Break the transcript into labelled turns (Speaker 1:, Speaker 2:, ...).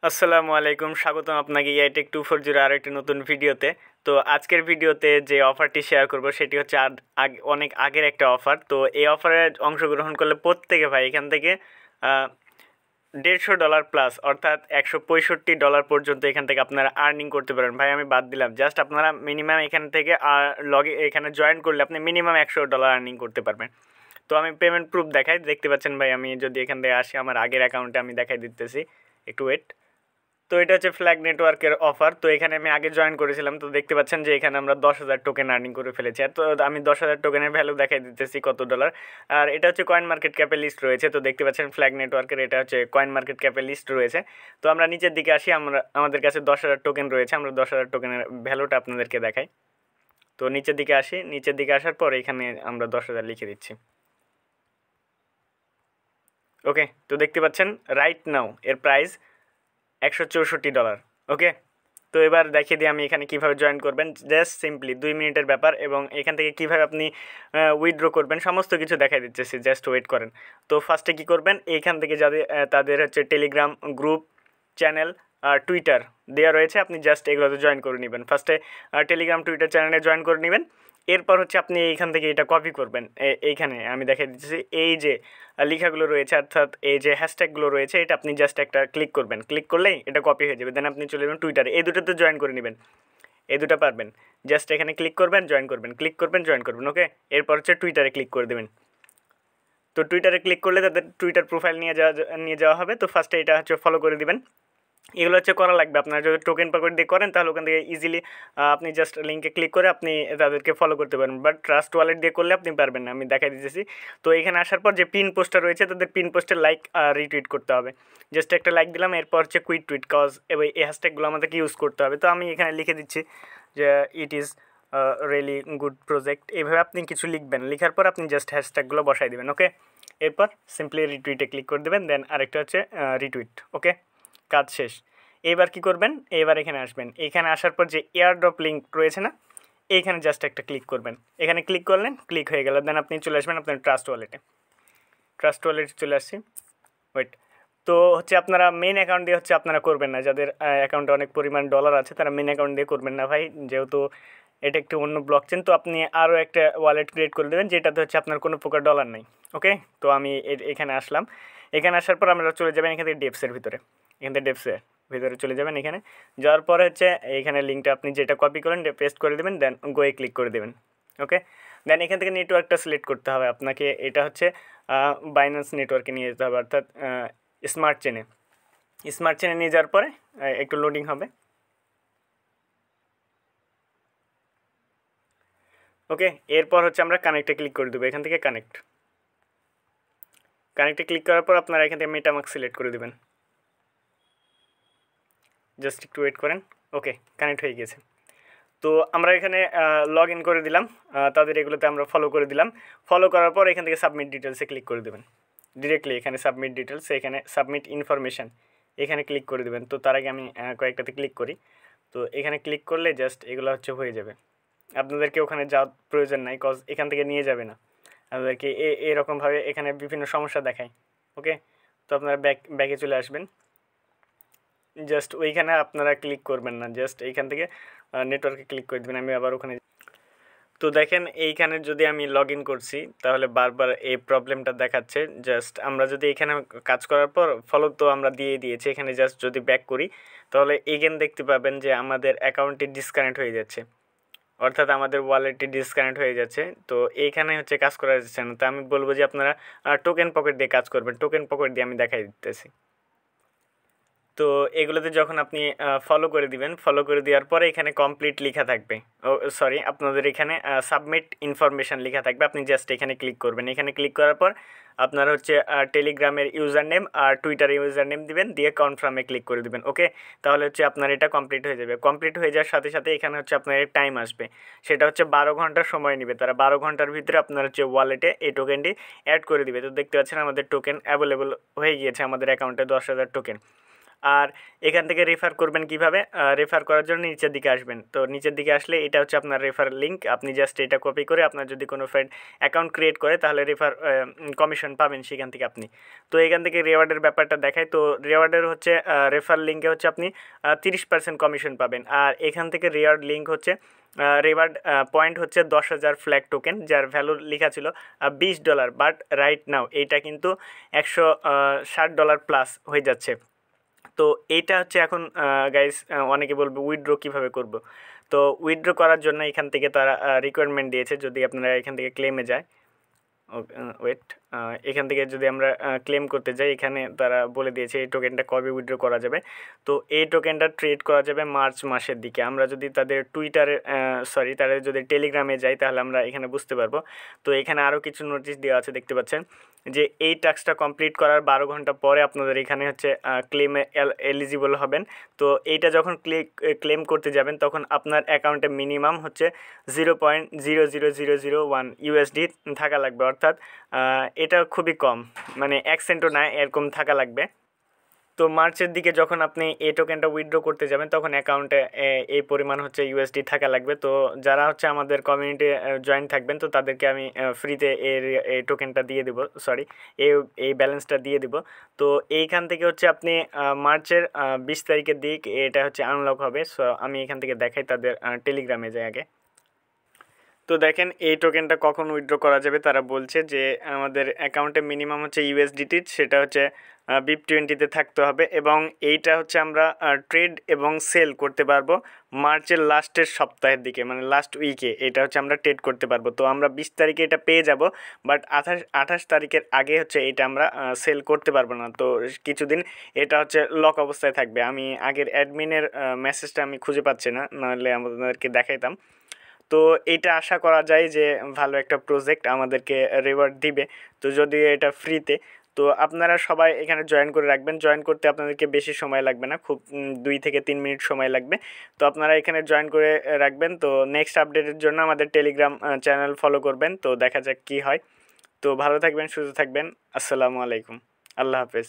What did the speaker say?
Speaker 1: আসসালামু আলাইকুম, স্বাগতম আপনাকে ইয়াইটেক 240 আর একটি নতুন ভিডিওতে। তো আজকের ভিডিওতে যে অফারটি শেয়ার করব সেটি হচ্ছে অনেক আগের একটা অফার। তো এই অফারে অংশগ্রহণ করলে প্রত্যেকে ভাই এখান থেকে $150 প্লাস অর্থাৎ $165 পর্যন্ত এখান থেকে আপনারা আর্নিং করতে পারেন। ভাই আমি বাদ দিলাম, জাস্ট আপনারা মিনিমাম এখান থেকে এখানে জয়েন করলে আপনি মিনিমাম $100 আর্নিং করতে পারবেন। তো আমি পেমেন্ট প্রুফ দেখাই, দেখতে পাচ্ছেন ভাই। আমি যদি এখান থেকে আসি আমার আগের অ্যাকাউন্টে আমি দেখাই দিতেছি, একটু ওয়েট। তো এটা হচ্ছে ফ্ল্যাগ নেটওয়ার্কের অফার। তো এখানে আমি আগে জয়েন করেছিলাম। তো দেখতে পাচ্ছেন যে এখানে আমরা 10,000 টোকেন আর্নিং করে ফেলেছি। তো আমি 10,000 টোকেনের ভ্যালু দেখাই দিতেছি কত ডলার। আর এটা হচ্ছে কয়েন মার্কেট ক্যাপে লিস্ট রয়েছে। তো দেখতে পাচ্ছেন ফ্ল্যাগ নেটওয়ার্কের এটা হচ্ছে কয়েন মার্কেট ক্যাপে লিস্ট রয়েছে। তো আমরা নিচের দিকে আসি, আমাদের কাছে 10,000 টোকেন রয়েছে। আমরা 10,000 টোকেনের ভ্যালুটা আপনাদেরকে দেখাই। তো নিচের দিকে আসি, নিচের দিকে আসার পর এখানে আমরা 10,000 লিখে দিচ্ছি। ওকে, তো দেখতে পাচ্ছেন রাইট নাও এর প্রাইস $164। ওকে, তো এবার দেখিয়ে দিই আমি এখানে কীভাবে জয়েন করবেন। জাস্ট সিম্পলি 2 মিনিটের ব্যাপার, এবং এখান থেকে কীভাবে আপনি উইথড্র করবেন সমস্ত কিছু দেখাই দিচ্ছি। জাস্ট ওয়েট করেন। তো ফার্স্টে কী করবেন, এইখান থেকে যাদের তাদের হচ্ছে টেলিগ্রাম গ্রুপ, চ্যানেল আর টুইটার দেওয়া রয়েছে, আপনি জাস্ট এগুলোতে জয়েন করে নেবেন। ফার্স্টে টেলিগ্রাম টুইটার চ্যানেলে জয়েন করে নেবেন। এরপর হচ্ছে আপনি এইখান থেকে এটা কপি করবেন। এইখানে আমি দেখাই দিচ্ছি, এই যে লেখাগুলো রয়েছে অর্থাৎ এই যে হ্যাশট্যাগুলো রয়েছে, এটা আপনি জাস্ট একটা ক্লিক করবেন। ক্লিক করলেই এটা কপি হয়ে যাবে। দেন আপনি চলে যাবেন টুইটারে, এই দুটোতে জয়েন করে নেবেন। এই দুটো পারবেন, জাস্ট এখানে ক্লিক করবেন, জয়েন করবেন, ক্লিক করবেন, জয়েন করবেন। ওকে, এরপর হচ্ছে টুইটারে ক্লিক করে দেবেন। তো টুইটারে ক্লিক করলে তাদের টুইটার প্রোফাইল নিয়ে যাওয়া হবে। তো ফার্স্টে এটা হচ্ছে ফলো করে দিবেন। এগুলো হচ্ছে করা লাগবে। আপনারা যদি টোকেন পকেট দিয়ে করেন তাহলে ওখান থেকে ইজিলি আপনি জাস্ট লিঙ্কে ক্লিক করে আপনি তাদেরকে ফলো করতে পারেন। বাট ট্রাস্ট ওয়ালেট দিয়ে করলে আপনি পারবেন না, আমি দেখাই দিতেছি। তো এখানে আসার পর যে পিন পোস্টার রয়েছে তাদের পিন পোস্টের লাইক রিটুইট করতে হবে। জাস্ট একটা লাইক দিলাম। এরপর হচ্ছে কুইট টুইট কজ, এবং এই হ্যাশট্যাগুলো আমাদেরকে ইউজ করতে হবে। তো আমি এখানে লিখে দিচ্ছি যে it is really good project. এইভাবে আপনি কিছু লিখবেন, লেখার পর আপনি জাস্ট হ্যাশট্যাগুলো বসাই দেবেন। ওকে, এরপর সিম্পলি রিটুইটে ক্লিক করে দেবেন। দেন আরেকটা হচ্ছে রিটুইট। ওকে, কাজ শেষ। এবার কি করবেন, এবার এখানে আসবেন। এখানে আসার পর যে এয়ারড্রপ লিঙ্ক রয়েছে না, এইখানে জাস্ট একটা ক্লিক করবেন। এখানে ক্লিক করলেন, ক্লিক হয়ে গেল। দেন আপনি চলে আসবেন আপনার ট্রাস্ট ওয়ালেটে। ট্রাস্ট ওয়ালেটে চলে আসছি। ওয়েট, তো হচ্ছে আপনারা মেন অ্যাকাউন্ট দিয়ে হচ্ছে আপনারা করবেন না। যাদের অ্যাকাউন্টে অনেক পরিমাণ ডলার আছে তারা মেন অ্যাকাউন্ট দিয়ে করবেন না ভাই, যেহেতু এটা একটি অন্য ব্লক চেন। তো আপনি আরও একটা ওয়ালেট ক্রিয়েট করে দেবেন যেটাতে হচ্ছে আপনার কোনো প্রকার ডলার নেই। ওকে, তো আমি এখানে আসলাম। এখানে আসার পর আমরা চলে যাবেন এখান থেকে ডেপসের ভিতরে। এখান থেকে ডেপসের ভিতরে চলে যাবেন। এখানে যাওয়ার পরে হচ্ছে এইখানে লিঙ্কটা আপনি যেটা কপি করেন পেস্ট করে দেবেন। দেন গোয়ে ক্লিক করে দেবেন। ওকে, দেন এখান থেকে নেটওয়ার্কটা সিলেক্ট করতে হবে আপনাকে। এটা হচ্ছে বাইন্যান্স নেটওয়ার্কে নিয়ে যেতে হবে, অর্থাৎ স্মার্ট চেনে। স্মার্ট চেনে নিয়ে যাওয়ার পরে একটু লোডিং হবে। ওকে, এরপর হচ্ছে আমরা কানেক্টে ক্লিক করে দেবো। এখান থেকে কানেক্টে ক্লিক করার পর আপনারা এখান থেকে মেটামাস্ক সিলেক্ট করে দেবেন। জাস্ট একটু ওয়েট করেন। ওকে, কানেক্ট হয়ে গেছে। তো আমরা এখানে লগ ইন করে দিলাম, তাদের এগুলোতে আমরা ফলো করে দিলাম। ফলো করার পর এখান থেকে সাবমিট ডিটেলসে ক্লিক করে দেবেন। ডিরেক্টলি এখানে সাবমিট ডিটেলস, এখানে সাবমিট ইনফরমেশান এখানে ক্লিক করে দেবেন। তো তার আগে আমি কয়েকটাতে ক্লিক করি। তো এখানে ক্লিক করলে জাস্ট এগুলো হচ্ছে হয়ে যাবে। আপনাদেরকে ওখানে যাওয়ার প্রয়োজন নাই, কজ এখান থেকে নিয়ে যাবে না আপনাদেরকে। এরকমভাবে এখানে বিভিন্ন সমস্যা দেখায়। ওকে, তো আপনারা ব্যাকে চলে আসবেন। জাস্ট ওইখানে আপনারা ক্লিক করবেন না, জাস্ট এইখান থেকে নেটওয়ার্কে ক্লিক করে দেবেন। আমি আবার ওখানে। তো দেখেন এইখানে যদি আমি লগ ইন করছি তাহলে বারবার এই প্রবলেমটা দেখাচ্ছে। জাস্ট আমরা যদি এখানে কাজ করার পর ফলো তো আমরা দিয়ে দিয়েছি, এখানে জাস্ট যদি ব্যাক করি তাহলে এগেন দেখতে পাবেন যে আমাদের অ্যাকাউন্টটি ডিসকানেক্ট হয়ে যাচ্ছে, অর্থাৎ আমাদের ওয়ালেটটি ডিসকানেক্ট হয়ে যাচ্ছে। তো এইখানে হচ্ছে কাজ করা যাচ্ছে না। তো আমি বলবো যে আপনারা টোকেন পকেট দিয়ে কাজ করবেন। টোকেন পকেট দিয়ে আমি দেখাই দিতেছি। তো এগুলোতে যখন আপনি ফলো করে দিবেন, ফলো করে দেওয়ার পরে এখানে কমপ্লিট লেখা থাকবে। সরি, আপনাদের এখানে সাবমিট ইনফরমেশান লেখা থাকবে। আপনি জাস্ট এখানে ক্লিক করবেন। এখানে ক্লিক করার পর আপনার হচ্ছে টেলিগ্রামের ইউজার নেম আর টুইটারের ইউজার নেম দিবেন, দিয়ে কনফার্মে ক্লিক করে দিবেন। ওকে, তাহলে হচ্ছে আপনার এটা কমপ্লিট হয়ে যাবে। কমপ্লিট হয়ে যাওয়ার সাথে সাথে এখানে হচ্ছে আপনার টাইম আসবে, সেটা হচ্ছে 12 ঘন্টার সময় নেবে তারা। 12 ঘন্টার ভিতরে আপনার হচ্ছে ওয়ালেটে এই টোকেনটি অ্যাড করে দিবে। তো দেখতে পাচ্ছেন আমাদের টোকেন অ্যাভেলেবল হয়ে গিয়েছে, আমাদের অ্যাকাউন্টে 10,000 টোকেন। আর এখান থেকে রেফার করবেন কিভাবে, রেফার করার জন্য নিচের দিকে আসবেন। তো নিচের দিকে আসলে এটা হচ্ছে আপনার রেফার লিঙ্ক, আপনি জাস্ট এটা কপি করে আপনার যদি কোনো ফ্রেন্ড অ্যাকাউন্ট ক্রিয়েট করে তাহলে রেফার কমিশন পাবেন সেখান থেকে আপনি। তো এখান থেকে রেওয়ার্ডের ব্যাপারটা দেখায়। তো রেওয়ার্ডের হচ্ছে রেফার লিঙ্কে হচ্ছে আপনি 30% কমিশন পাবেন। আর এখান থেকে রেওয়ার্ড লিঙ্ক হচ্ছে রিওয়ার্ড পয়েন্ট হচ্ছে 10,000 ফ্ল্যাগ টোকেন, যার ভ্যালু লেখা ছিল $20, বাট রাইট নাও এইটা কিন্তু $160 প্লাস হয়ে যাচ্ছে। তো এইটা হচ্ছে এখন গাইস অনেকে বলবে উইথড্র কীভাবে করব। তো উইথড্র করার জন্য এখান থেকে তারা রিকোয়ারমেন্ট দিয়েছে, যদি আপনারা এখান থেকে ক্লেমে যায়, ওয়েট, এখান থেকে যদি আমরা ক্লেম করতে যাই, এখানে তারা বলে দিয়েছে এই টোকেনটা কবে উইথড্র করা যাবে। তো এই টোকেনটা ট্রেড করা যাবে মার্চ মাসের দিকে। আমরা যদি তাদের টুইটারে তাদের যদি টেলিগ্রামে যাই তাহলে আমরা এখানে বুঝতে পারবো। তো এখানে আরও কিছু নোটিশ দেওয়া আছে, দেখতে পাচ্ছেন যে এই টাস্কটা কমপ্লিট করার 12 ঘন্টা পরে আপনাদের এখানে হচ্ছে ক্লেমে এলিজিবল হবেন। তো এইটা যখন ক্লেম করতে যাবেন তখন আপনার অ্যাকাউন্টে মিনিমাম হচ্ছে 0.00001 USD থাকা লাগবে, অর্থাৎ এটা খুবই কম, মানে 1 সেন্টও না এরকম থাকা লাগবে। তো মার্চের দিকে যখন আপনি এই টোকেনটা উইথড্র করতে যাবেন তখন অ্যাকাউন্টে এই পরিমাণ হচ্ছে USD থাকা লাগবে। তো যারা হচ্ছে আমাদের কমিউনিটি জয়েন থাকবেন তো তাদেরকে আমি ফ্রিতে এই টোকেনটা দিয়ে দেবো, এই ব্যালেন্সটা দিয়ে দেবো। তো এইখান থেকে হচ্ছে আপনি মার্চের 20 তারিখের দিক এটা হচ্ছে আনলক হবে। সো আমি এখান থেকে দেখাই, তাদের টেলিগ্রামে যাই আগে। তো দেখেন এই টোকেনটা কখন উইথড্র করা যাবে, তারা বলছে যে আমাদের অ্যাকাউন্টে মিনিমাম হচ্ছে USDT, সেটা হচ্ছে BIP20-তে থাকতে হবে, এবং এইটা হচ্ছে আমরা ট্রেড এবং সেল করতে পারবো মার্চের লাস্টের সপ্তাহের দিকে, মানে লাস্ট উইকে এটা হচ্ছে আমরা ট্রেড করতে পারবো। তো আমরা 20 তারিখে এটা পেয়ে যাব, বাট 28 তারিখের আগে হচ্ছে এটা আমরা সেল করতে পারবো না। তো কিছুদিন এটা হচ্ছে লক অবস্থায় থাকবে। আমি আগের অ্যাডমিনের মেসেজটা আমি খুঁজে পাচ্ছি না, নাহলে আমাদেরকে দেখাইতাম। তো এইটা আশা করা যায় যে ভালো একটা প্রজেক্ট আমাদেরকে রিওয়ার্ড দিবে। তো যদি এটা ফ্রিতে, তো আপনারা সবাই এখানে জয়েন করে রাখবেন। জয়েন করতে আপনাদেরকে বেশি সময় লাগবে না, খুব 2 থেকে 3 মিনিট সময় লাগবে। তো আপনারা এখানে জয়েন করে রাখবেন। তো নেক্সট আপডেটের জন্য আমাদের টেলিগ্রাম চ্যানেল ফলো করবেন। তো দেখা যাক কী হয়। তো ভালো থাকবেন, সুস্থ থাকবেন। আসসালামু আলাইকুম, আল্লাহ হাফেজ।